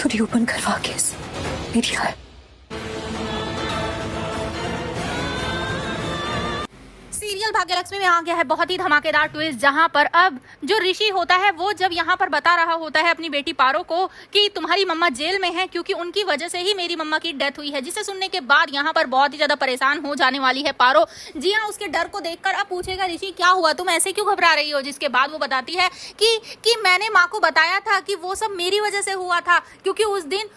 तो रीओपन करवा केस मेरी हार। सीरियल भाग्यलक्ष्मी में आ गया है बहुत ही धमाकेदार ट्विस्ट, जहां पर अब जो ऋषि होता है वो जब यहां पर बता रहा होता है अपनी बेटी पारो को कि तुम्हारी मम्मा जेल में है क्योंकि उनकी वजह से ही मेरी मम्मा की डेथ हुई है, जिसे सुनने के बाद यहां पर बहुत ही ज्यादा परेशान हो जाने वाली है पारो। जी हाँ, उसके डर को देखकर अब पूछेगा ऋषि क्या हुआ, तुम ऐसे क्यों घबरा रही हो, जिसके बाद वो बताती है कि मैंने माँ को बताया था कि वो सब मेरी वजह से हुआ था, क्योंकि उस दिन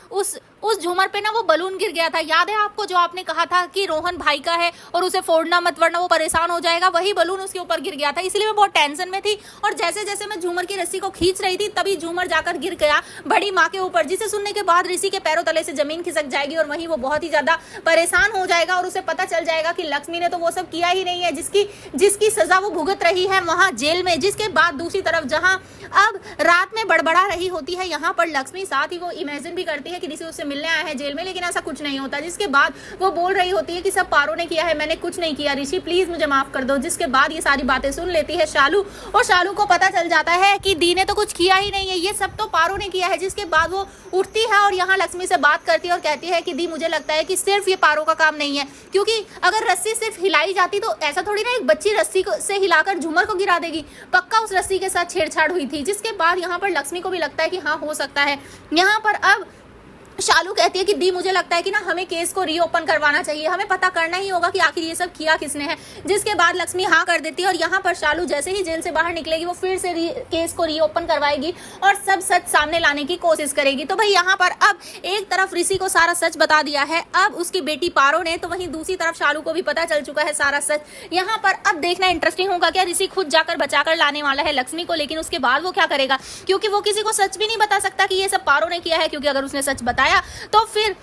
उस झूमर पे ना वो बलून गिर गया था। याद है आपको जो आपने कहा था कि रोहन भाई का है और उसे फोड़ना मत वरना वो परेशान हो जाएगा, वही बलून उसके ऊपर गिर गया था, इसलिए मैं बहुत टेंशन में थी। और जैसे जैसे मैं झूमर की रस्सी को खींच रही थी तभी झूमर जाकर गिर गया बड़ी माँ के ऊपर, जिसे सुनने के बाद ऋषि के पैरों तले से जमीन खिसक जाएगी और वहीं वो बहुत ही ज्यादा परेशान हो जाएगा और उसे पता चल जाएगा कि लक्ष्मी ने तो वो सब किया ही नहीं है जिसकी सजा वो भुगत रही है वहां जेल में। जिसके बाद दूसरी तरफ जहां अब रात में बड़बड़ा रही होती है यहाँ पर लक्ष्मी, साथ ही वो इमेजिन भी करती है कि ऋषि उससे मिलने आया है जेल में, लेकिन ऐसा कुछ नहीं होता। जिसके बाद वो बोल रही होती है कि सब पारो ने किया है, मैंने कुछ नहीं किया, ऋषि प्लीज मुझे माफ कर दो। जिसके बाद ये सारी बातें सुन लेती है शालू और शालू को पता चल जाता है कि दी ने तो कुछ किया ही नहीं है, ये सब तो पारो ने किया है। जिसके बाद वो उठती है और यहाँ लक्ष्मी से बात करती है और कहती है कि दी मुझे लगता है कि सिर्फ ये पारो का काम नहीं है, क्योंकि अगर रस्सी सिर्फ हिलाई जाती तो ऐसा थोड़ी ना एक बच्ची रस्सी से हिलाकर झूमर को गिरा देगी, पक्का उस रस्सी के साथ छेड़छाड़ हुई थी। जिसके बाद यहाँ पर लक्ष्मी को भी लगता है कि हाँ हो सकता है। यहाँ पर अब शालू कहती है कि दी मुझे लगता है कि ना हमें केस को रीओपन करवाना चाहिए, हमें पता करना ही होगा कि आखिर ये सब किया किसने है। जिसके बाद लक्ष्मी हाँ कर देती है और यहाँ पर शालू जैसे ही जेल से बाहर निकलेगी वो फिर से केस को रीओपन करवाएगी और सब सच सामने लाने की कोशिश करेगी। तो भाई यहाँ पर अब एक तरफ ऋषि को सारा सच बता दिया है अब उसकी बेटी पारो ने, तो वहीं दूसरी तरफ शालू को भी पता चल चुका है सारा सच। यहाँ पर अब देखना इंटरेस्टिंग होगा क्या ऋषि खुद जाकर बचाकर लाने वाला है लक्ष्मी को, लेकिन उसके बाद वो क्या करेगा, क्योंकि वो किसी को सच भी नहीं बता सकता कि ये सब पारो ने किया है, क्योंकि अगर उसने सच बताया तो फिर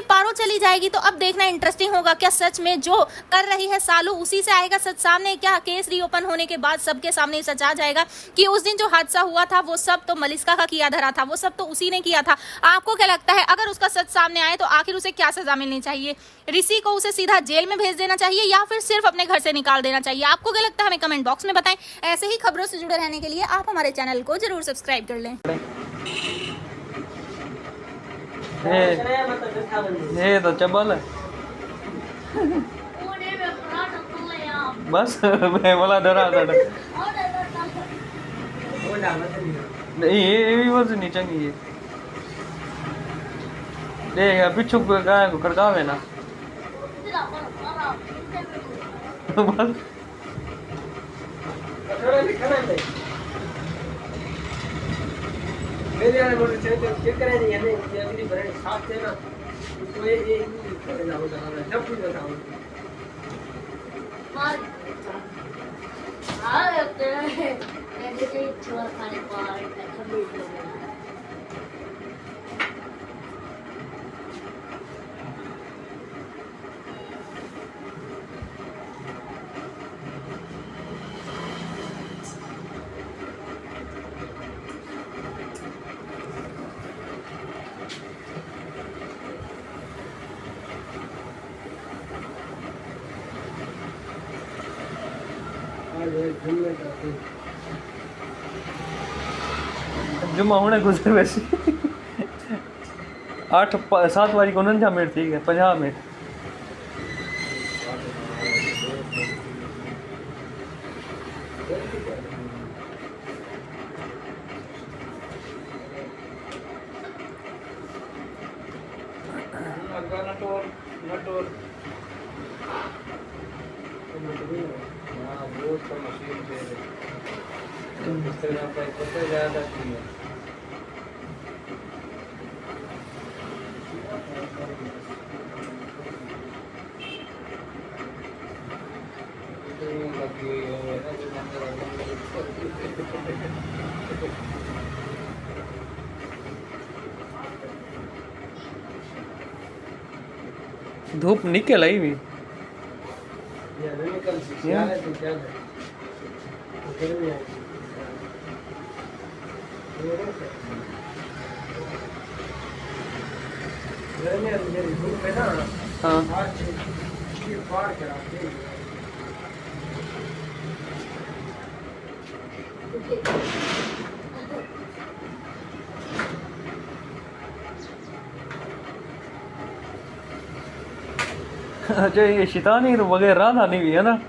पारो चली जाएगी। तो अब देखना इंटरेस्टिंग होगा क्या सच में जो कर रही है सालू उसी से आएगा सच सामने, क्या केस रीओपन होने के बाद सबके सामने सच आ जाएगा कि उस दिन जो हादसा हुआ था वो सब तो मलिस्का का किया धरा था, वो सब तो उसी ने किया था। आपको क्या लगता है अगर उसका सच सामने आए तो आखिर उसे क्या सजा मिलनी चाहिए, ऋषि को उसे सीधा जेल में भेज देना चाहिए या फिर सिर्फ अपने घर से निकाल देना चाहिए? आपको क्या लगता है हमें कमेंट बॉक्स में बताएं। ऐसे ही खबरों से जुड़े रहने के लिए आप हमारे चैनल को जरूर सब्सक्राइब कर लें। ये तो चबल है बस मैं बोला डरा था नहीं ये बस नहीं चंगी है देख पिछू गाय को खड़कावे ना बस मेरे यार बोल चेक करा नहीं है ये अभी बड़े साथ थे ना उसको ये करना होता है जब कुछ बताओ हां लगता है ऐसे छोड़ खाने पर खबर जुम्मा होने गुजर वैसे 8-7 वारी को 49 मिनट थी 50 मिनट धूप निकल आई भी अच्छा ये शैतानी तो बगैर राधा नहीं भी है ना।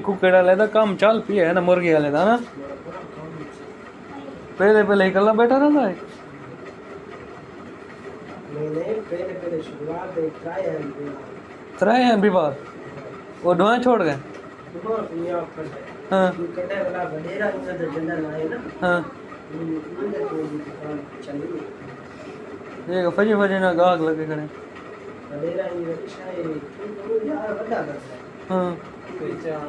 कुकड़ वाले का काम चल पिया है ना, मुर्गी वाले का ना पहले पहले ही कला बैठा रहता है। पहले शुरुआत त्राय हैं विवाद वो दुआ छोड़ गए। हाँ हाँ ये फजी फजी ना गाग लगे खड़े। हाँ पहचान